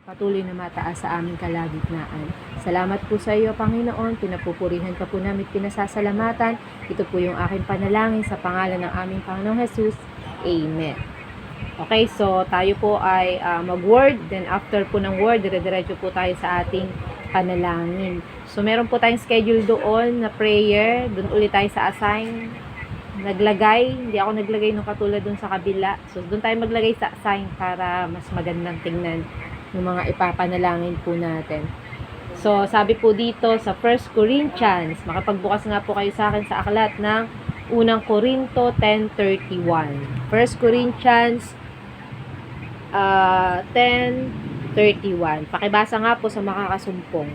patuloy na mataas sa aming kalagitnaan. Salamat po sa iyo, Panginoon. Pinapupurihan ka po namin, pinasasalamatan. Ito po yung aking panalangin sa pangalan ng aming Panginoong Jesus. Amen. Okay, so tayo po ay mag-word. Then after po ng word, dire-diretso po tayo sa ating panalangin. So meron po tayong schedule doon na prayer. Doon ulit tayo sa assign. Hindi ako naglagay ng katulad doon sa kabila. So doon tayo maglagay sa assign para mas magandang tingnan yung mga ipapanalangin po natin. So, sabi po dito sa 1 Corinthians, makapagbukas nga po kayo sa akin sa aklat ng unang Korinto 10:31. 1 Corinthians 10:31. Pakibasa nga po sa makakasumpong.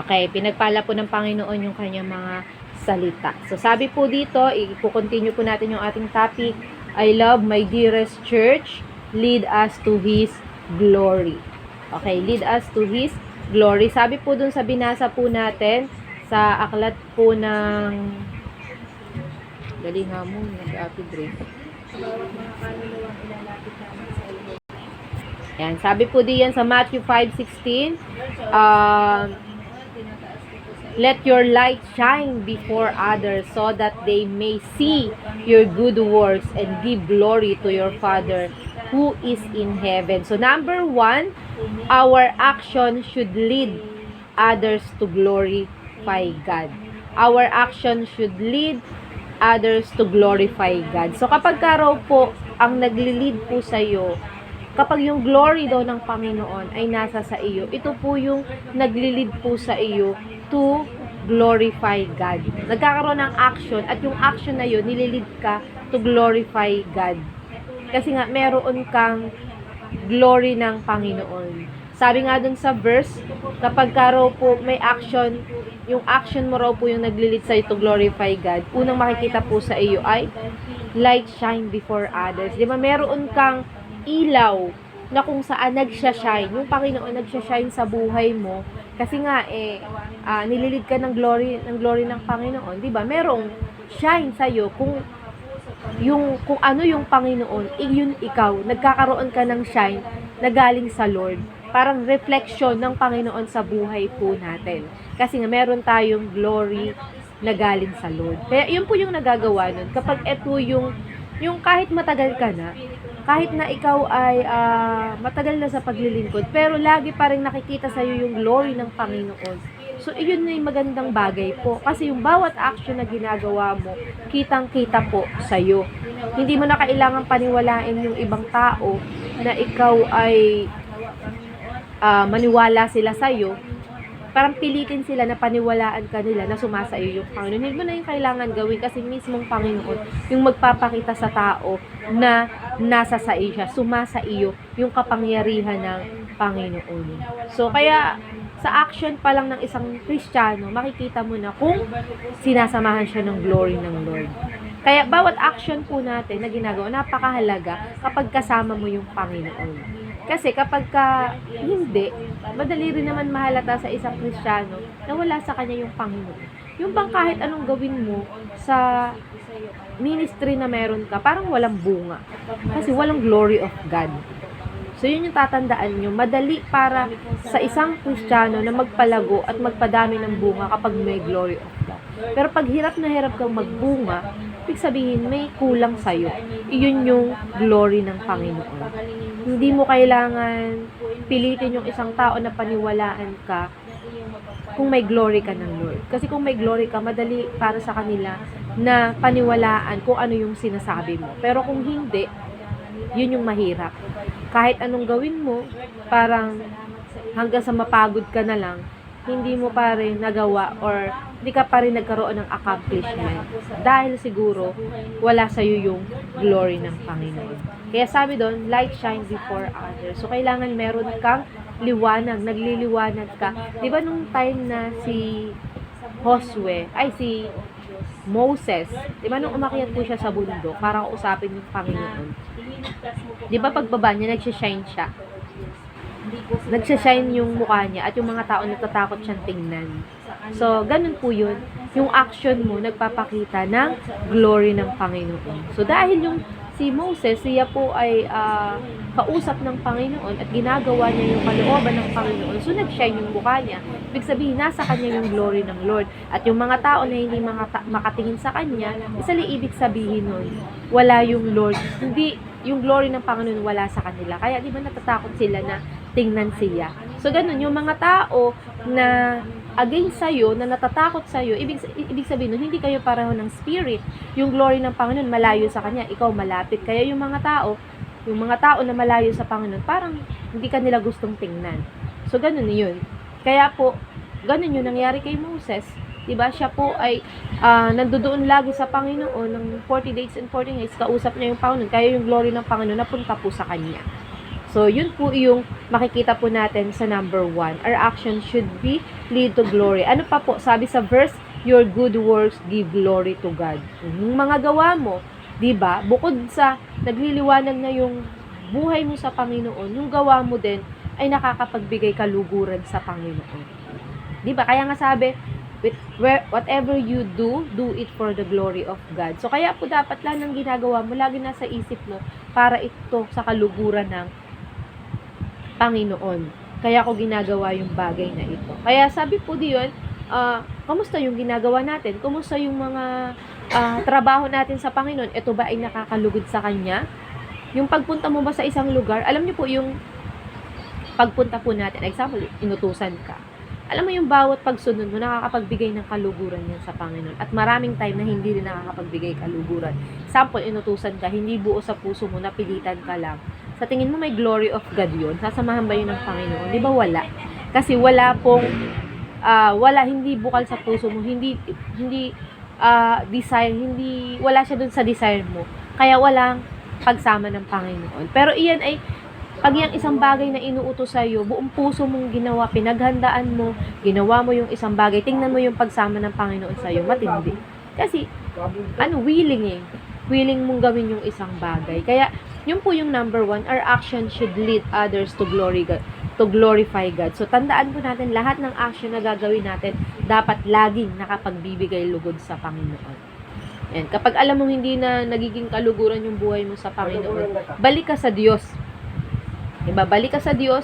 Okay, pinagpala po ng Panginoon yung kanyang mga salita. So, sabi po dito, i-continue po natin yung ating topic. I love my dearest church, lead us to His glory. Okay, lead us to His glory. Sabi po dun sa binasa po natin, sa aklat po ng dali nga mo, nag-ati Dre. Yan, sabi po diyan sa Matthew 5:16, let your light shine before others so that they may see your good works and give glory to your Father who is in heaven. So number 1, our action should lead others to glorify God. Our action should lead others to glorify God. So kapag raw po ang nagli-lead po sa iyo, kapag yung glory daw ng Panginoon ay nasa sa iyo, ito po yung nagli-lead po sa iyo to glorify God. Nagkakaroon ng action at yung action na yun, nililid ka to glorify God. Kasi nga, meron kang glory ng Panginoon. Sabi nga dun sa verse, kapag raw po may action, yung action mo raw po yung naglilid sa'yo to glorify God, unang makikita po sa iyo ay light shine before others. Di ba, meron kang ilaw na kung saan nagsha-shine. Yung Panginoon nagsha-shine sa buhay mo. Kasi nga, nililid ka ng glory ng Panginoon. Di ba, merong shine sa'yo kung ano yung Panginoon, yun ikaw, nagkakaroon ka ng shine na galing sa Lord. Parang reflection ng Panginoon sa buhay po natin. Kasi nga, meron tayong glory na galing sa Lord. Kaya, yun po yung nagagawa nun. Kapag ito yung kahit matagal ka na, kahit na ikaw ay matagal na sa paglilingkod, pero lagi pa rin nakikita sa'yo yung glory ng Panginoon. So, iyon na yung magandang bagay po. Kasi yung bawat action na ginagawa mo, kitang-kita po sa'yo. Hindi mo na kailangan paniwalain yung ibang tao na ikaw ay maniwala sila sa'yo. Parang pilitin sila na paniwalaan ka nila na sumasaiyo yung Panginoon. Hindi mo na yung kailangan gawin kasi mismong Panginoon yung magpapakita sa tao na nasa sa iyo siya, sumasaiyo yung kapangyarihan ng Panginoon. So, kaya sa action pa lang ng isang Kristiyano, makikita mo na kung sinasamahan siya ng glory ng Lord. Kaya bawat action po natin na ginagawa, napakahalaga kapag kasama mo yung Panginoon. Kasi kapag hindi, madali rin naman mahalata sa isang Kristiyano na wala sa kanya yung Panginoon. Yung bang kahit anong gawin mo sa ministry na meron ka, parang walang bunga. Kasi walang glory of God. So, yun yung tatandaan nyo. Madali para sa isang Kristiyano na magpalago at magpadami ng bunga kapag may glory of God. Pero pag hirap na hirap kang magbunga, ibig sabihin may kulang sa'yo. Iyon yung glory ng Panginoon. Hindi mo kailangan pilitin yung isang tao na paniwalaan ka kung may glory ka ng Lord. Kasi kung may glory ka, madali para sa kanila na paniwalaan kung ano yung sinasabi mo. Pero kung hindi, yun yung mahirap. Kahit anong gawin mo, parang hanggang sa mapagod ka na lang, hindi mo pa rin nagawa or hindi ka pa rin nagkaroon ng accomplishment. Dahil siguro, wala sa'yo yung glory ng Panginoon. Kaya sabi doon, light shine before others. So, kailangan meron kang liwanag, nagliliwanag ka. Di ba nung time na si Moses, di ba nung umakyat po siya sa bundok para kausapin yung Panginoon? Di ba pagbaba niya, nagsishine siya? Nagsishine yung mukha niya at yung mga tao natatakot siyang tingnan. So, ganun po yun. Yung action mo, nagpapakita ng glory ng Panginoon. So, dahil yung si Moses, siya po ay kausap ng Panginoon at ginagawa niya yung kalooban ng Panginoon. So, nag-shine yung mukha niya. Ibig sabihin, nasa kanya yung glory ng Lord. At yung mga tao na hindi makatingin sa kanya, isa lang ibig sabihin nun, wala yung Lord. Hindi, yung glory ng Panginoon wala sa kanila. Kaya, di ba natatakot sila na tingnan siya? So, ganun, yung mga tao na against sa'yo, na natatakot sa'yo, ibig sabihin nun, hindi kayo pareho ng spirit. Yung glory ng Panginoon malayo sa kanya, ikaw malapit. Kaya yung mga tao na malayo sa Panginoon, parang hindi kanila gustong tingnan. So, ganun yun. Kaya po, ganun yung nangyari kay Moses. Diba? Siya po ay nandoon lagi sa Panginoon ng 40 days and 40 nights, kausap niya yung Panginoon. Kaya yung glory ng Panginoon napunta po sa kanya. So, yun po yung makikita po natin sa number 1. Our action should be lead to glory. Ano pa po? Sabi sa verse, your good works give glory to God. Yung mga gawa mo, diba? Bukod sa nagliliwanag na yung buhay mo sa Panginoon, yung gawa mo din ay nakakapagbigay kaluguran sa Panginoon. Diba? Kaya nga sabi, whatever you do, do it for the glory of God. So, kaya po dapat lang ng ginagawa mo, lagi nasa isip mo, para ito sa kaluguran ng Panginoon. Kaya ko ginagawa yung bagay na ito. Kaya sabi po diyon, kamusta yung ginagawa natin? Kamusta yung mga trabaho natin sa Panginoon? Ito ba ay nakakalugod sa Kanya? Yung pagpunta mo ba sa isang lugar, alam niyo po yung pagpunta po natin, example, inutusan ka. Alam mo yung bawat pagsunod mo, nakakapagbigay ng kaluguran yan sa Panginoon. At maraming time na hindi rin nakakapagbigay kaluguran. Example, inutusan ka, hindi buo sa puso mo, napilitan ka lang. Sa tingin mo may glory of God yun? Sasamahan ba yun ng Panginoon? Di ba wala? Kasi wala pong, hindi bukal sa puso mo, hindi desire, wala siya dun sa desire mo. Kaya walang pagsama ng Panginoon. Pero iyan ay, pag yung isang bagay na inuutos sa'yo, buong puso mong ginawa, pinaghandaan mo, ginawa mo yung isang bagay, tingnan mo yung pagsama ng Panginoon sa'yo, matindi. Kasi, willing mong gawin yung isang bagay. Kaya, yun po yung number 1, our action should lead others to glorify God. So, tandaan po natin, lahat ng action na gagawin natin, dapat laging nakapagbibigay lugod sa Panginoon. And kapag alam mong hindi na nagiging kaluguran yung buhay mo sa Panginoon, balik ka sa Diyos. Diba? Balik ka sa Diyos,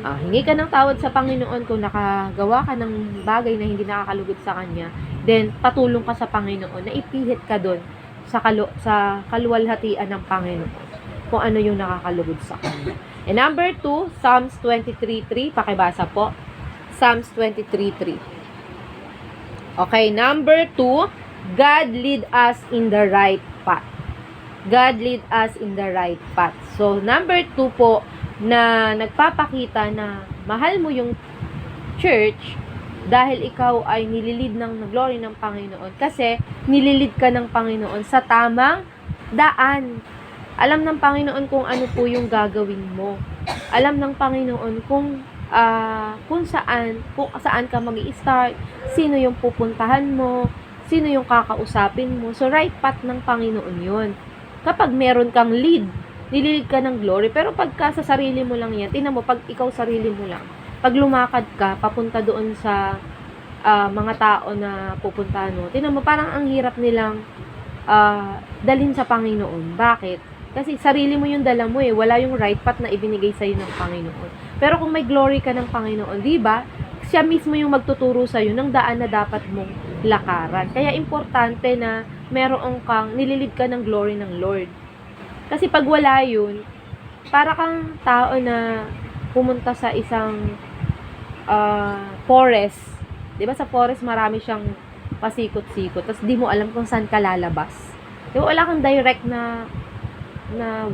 hingi ka ng tawad sa Panginoon kung nakagawa ka ng bagay na hindi nakakalugod sa Kanya, then patulong ka sa Panginoon na ipihit ka doon sa kaluwalhatian ng Panginoon kung ano yung nakakalugod sa Kanya. And number 2, Psalms 23:3, pakibasa po. Psalms 23:3. Okay, number 2, God lead us in the right path. God lead us in the right path. So, number 2 po, na nagpapakita na mahal mo yung church dahil ikaw ay nililid ng glory ng Panginoon. Kasi, nililid ka ng Panginoon sa tamang daan. Alam ng Panginoon kung ano po yung gagawin mo. Alam ng Panginoon kung saan ka mag-i-start, sino yung pupuntahan mo, sino yung kakausapin mo. So, right path ng Panginoon yun. Kapag meron kang lead, nililid ka ng glory. Pero pagka sa sarili mo lang yan, tingnan mo, pag ikaw sarili mo lang, pag lumakad ka, papunta doon sa mga tao na pupuntahan mo, tingnan mo, parang ang hirap nilang dalhin sa Panginoon. Bakit? Kasi sarili mo yung dala mo wala yung right path na ibinigay sa'yo ng Panginoon. Pero kung may glory ka ng Panginoon, di ba? Siya mismo yung magtuturo sa'yo ng daan na dapat mong lakaran. Kaya importante na meron kang, nililid ka ng glory ng Lord. Kasi pag wala yun, para kang tao na pumunta sa isang forest. Diba sa forest marami siyang pasikot-sikot. Tapos di mo alam kung saan ka lalabas. Diba wala kang direct na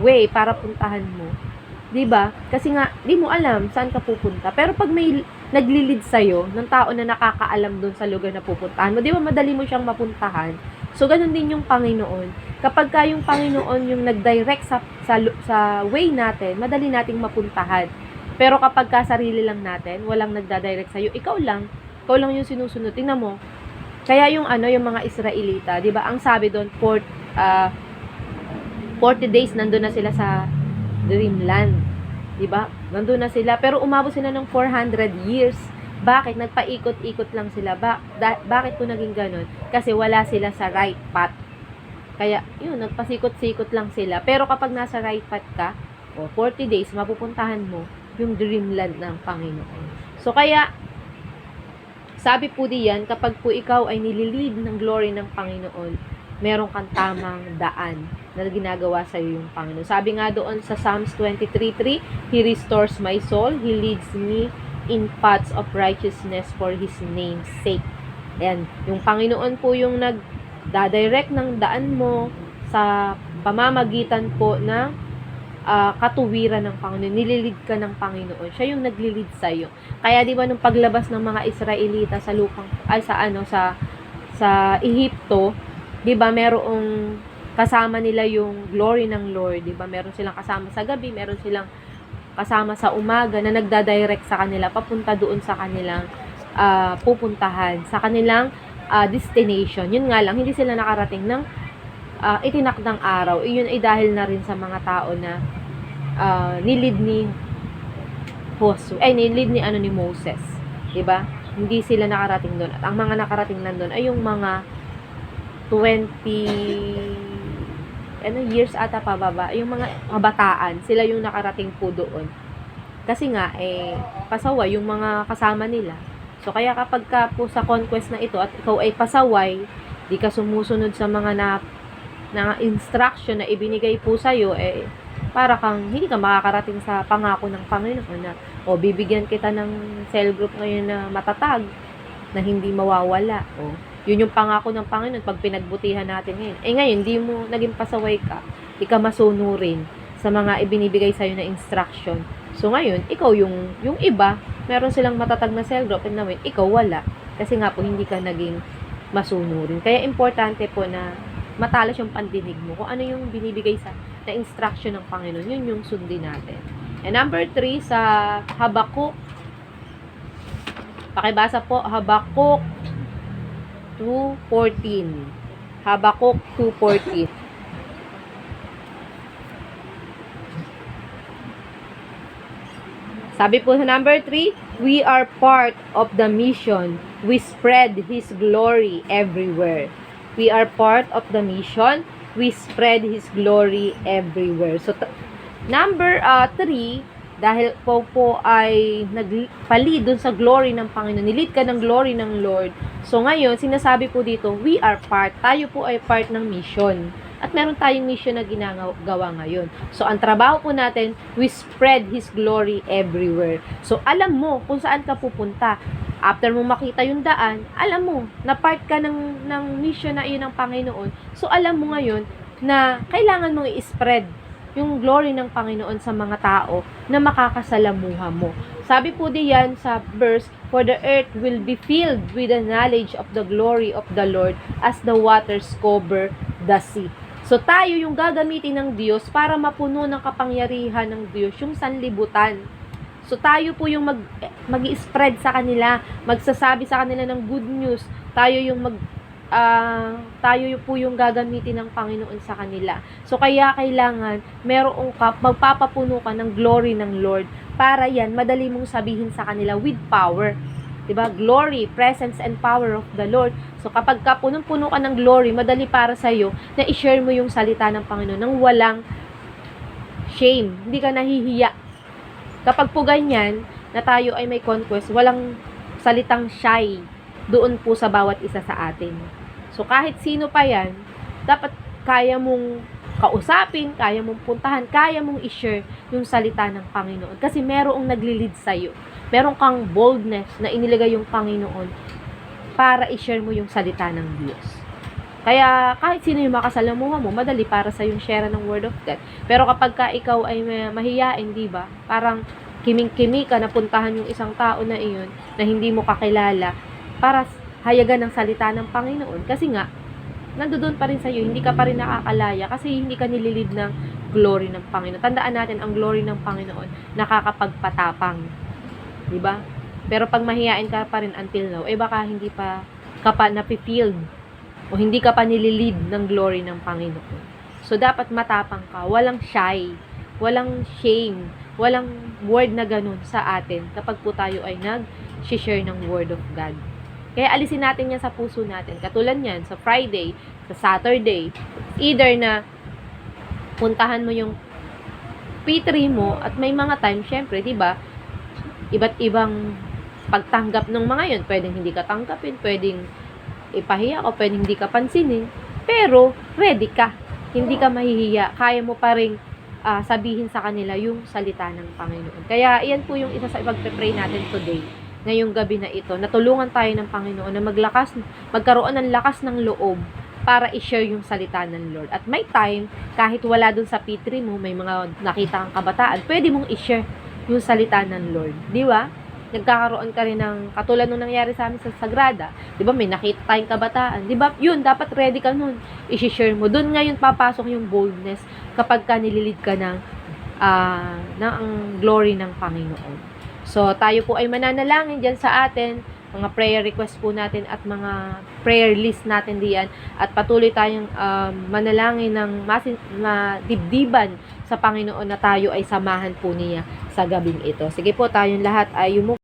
way para puntahan mo. Diba? Kasi nga, di mo alam saan ka pupunta. Pero pag may naglilid sa'yo, ng tao na nakakaalam dun sa lugar na pupuntahan mo, di ba madali mo siyang mapuntahan? So, ganun din yung Panginoon. Kapag ka yung Panginoon yung nag-direct sa way natin, madali nating mapuntahan. Pero kapag ka sarili lang natin, walang nagda-direct sa'yo, ikaw lang yung sinusunod. Tingnan mo, kaya yung mga Israelita, di ba, ang sabi doon, 40 days nandun na sila sa dreamland. Di ba? Nandun na sila. Pero umabot sila ng 400 years. Bakit? Nagpaikot-ikot lang sila. Bakit po naging ganun? Kasi wala sila sa right path. Kaya, yun, nagpasikot-sikot lang sila. Pero kapag nasa right path ka, o 40 days, mapupuntahan mo yung dreamland ng Panginoon. So, kaya, sabi po diyan, kapag po ikaw ay nililid ng glory ng Panginoon, meron kang tamang daan na ginagawa sa iyo yung Panginoon. Sabi nga doon sa Psalms 23:3, He restores my soul, He leads me in paths of righteousness for His name's sake. Ayan, yung Panginoon po yung nagdadirect ng daan mo sa pamamagitan po ng katuwiran ng Panginoon. Nililid ka ng Panginoon. Siya yung naglilid sa iyo. Kaya di ba nung paglabas ng mga Israelita sa lupang sa Ehipto, di ba merong kasama nila yung glory ng Lord, di ba? Meron silang kasama sa gabi, meron silang kasama sa umaga na nagdadirect sa kanila papunta doon sa kanilang pupuntahan, sa kanilang destination. Yun nga lang, hindi sila nakarating ng itinakdang araw. Iyon ay dahil na rin sa mga tao na nilid ni ni Moses, 'di ba? Hindi sila nakarating doon. At ang mga nakarating nandoon ay yung mga 20 years ata pababa, yung mga kabataan, sila yung nakarating po doon. Kasi nga pasaway yung mga kasama nila. So kaya kapag ka po sa conquest na ito at ikaw ay pasaway, di ka sumusunod sa mga na instruction na ibinigay po sa iyo, para kang hindi ka makakarating sa pangako ng Panginoon na bibigyan kita ng cell group ngayon na matatag na hindi mawawala. Yun yung pangako ng Panginoon pag pinagbutihan natin ngayon. Ngayon, hindi mo naging pasaway ka, di ka masunurin sa mga ibinibigay sa iyo na instruction. So ngayon, ikaw yung iba, meron silang matatag na cell group and naman, ikaw wala. Kasi nga po, hindi ka naging masunurin. Kaya importante po na matalas yung pandinig mo. Kung ano yung binibigay na instruction ng Panginoon, yun yung sundin natin. And number 3, sa Habakuk. Pakibasa po, Habakuk 2:14. Habakuk 2:14. Sabi po sa number 3, we are part of the mission. We spread His glory everywhere. We are part of the mission. We spread His glory everywhere. So, number 3, dahil po ay nagpali dun sa glory ng Panginoon, nilid ka ng glory ng Lord. So, ngayon, sinasabi po dito, we are part. Tayo po ay part ng mission. At meron tayong mission na ginagawa ngayon. So, ang trabaho po natin, we spread His glory everywhere. So, alam mo kung saan ka pupunta. After mo makita yung daan, alam mo na part ka ng mission na iyon ng Panginoon. So, alam mo ngayon na kailangan mong i-spread yung glory ng Panginoon sa mga tao na makakasalamuha mo. Sabi po diyan sa verse, for the earth will be filled with the knowledge of the glory of the Lord as the waters cover the sea. So, tayo yung gagamitin ng Diyos para mapuno ng kapangyarihan ng Diyos yung sanlibutan. So, tayo po yung mag-i-spread sa kanila, magsasabi sa kanila ng good news. Tayo po yung gagamitin ng Panginoon sa kanila. So, kaya kailangan magpapapuno ka ng glory ng Lord para yan, madali mong sabihin sa kanila with power. Diba? Glory, presence, and power of the Lord. So, kapag punong-puno ka ng glory, madali para sa'yo na i-share mo yung salita ng Panginoon nang walang shame. Hindi ka nahihiya. Kapag po ganyan, na tayo ay may conquest, walang salitang shy doon po sa bawat isa sa atin. So, kahit sino pa yan, dapat kaya mong kausapin, kaya mong puntahan, kaya mong i-share yung salita ng Panginoon. Kasi merong naglilid sa'yo. Meron kang boldness na inilagay yung Panginoon para i-share mo yung salita ng Diyos. Kaya kahit sino yung makasalamuha mo, madali para sa yung share ng Word of God. Pero kapag ikaw ay mahiyain, di ba? Parang kiming-kimi ka na puntahan yung isang tao na iyon na hindi mo kakilala para hayagan ng salita ng Panginoon. Kasi nga, nandoon pa rin sa iyo, hindi ka pa rin nakakalaya kasi hindi ka nililid ng glory ng Panginoon. Tandaan natin, ang glory ng Panginoon nakakapagpatapang. Di ba? Pero pag mahiyain ka pa rin until now, baka hindi pa ka pa napifield o hindi ka pa nililid ng glory ng Panginoon. So, dapat matapang ka. Walang shy. Walang shame. Walang word na ganun sa atin kapag po tayo ay nag-share ng Word of God. Kaya alisin natin yan sa puso natin. Katulad yan, sa Friday, sa Saturday, either na puntahan mo yung P3 mo at may mga time, syempre, di ba, iba't ibang pagtanggap ng mga yun. Pwedeng hindi ka tanggapin, pwedeng ipahiya o pwedeng hindi ka pansinin, pero ready ka. Hindi ka mahihiya. Kaya mo pa rin sabihin sa kanila yung salita ng Panginoon. Kaya, iyan po yung isa sa ipagpe-pray natin today, ngayong gabi na ito. Natulungan tayo ng Panginoon na magkaroon ng lakas ng loob para i-share yung salita ng Lord. At may time, kahit wala dun sa P3 mo, may mga nakita kang kabataan, pwede mong i-share yung salita ng Lord. Di ba? Nagkakaroon ka rin ng, katulad nung nangyari sa amin sa Sagrada, di ba, may nakita tayong kabataan, di ba, yun, dapat ready ka nun, i-share mo, dun ngayon papasok yung boldness, kapag ka nililid ka ng glory ng Panginoon. So, tayo po ay mananalangin dyan sa atin, mga prayer request po natin at mga prayer list natin diyan, at patuloy tayong manalangin ng madibdiban sa Panginoon na tayo ay samahan po niya sa gabing ito. Sige po, tayong lahat ay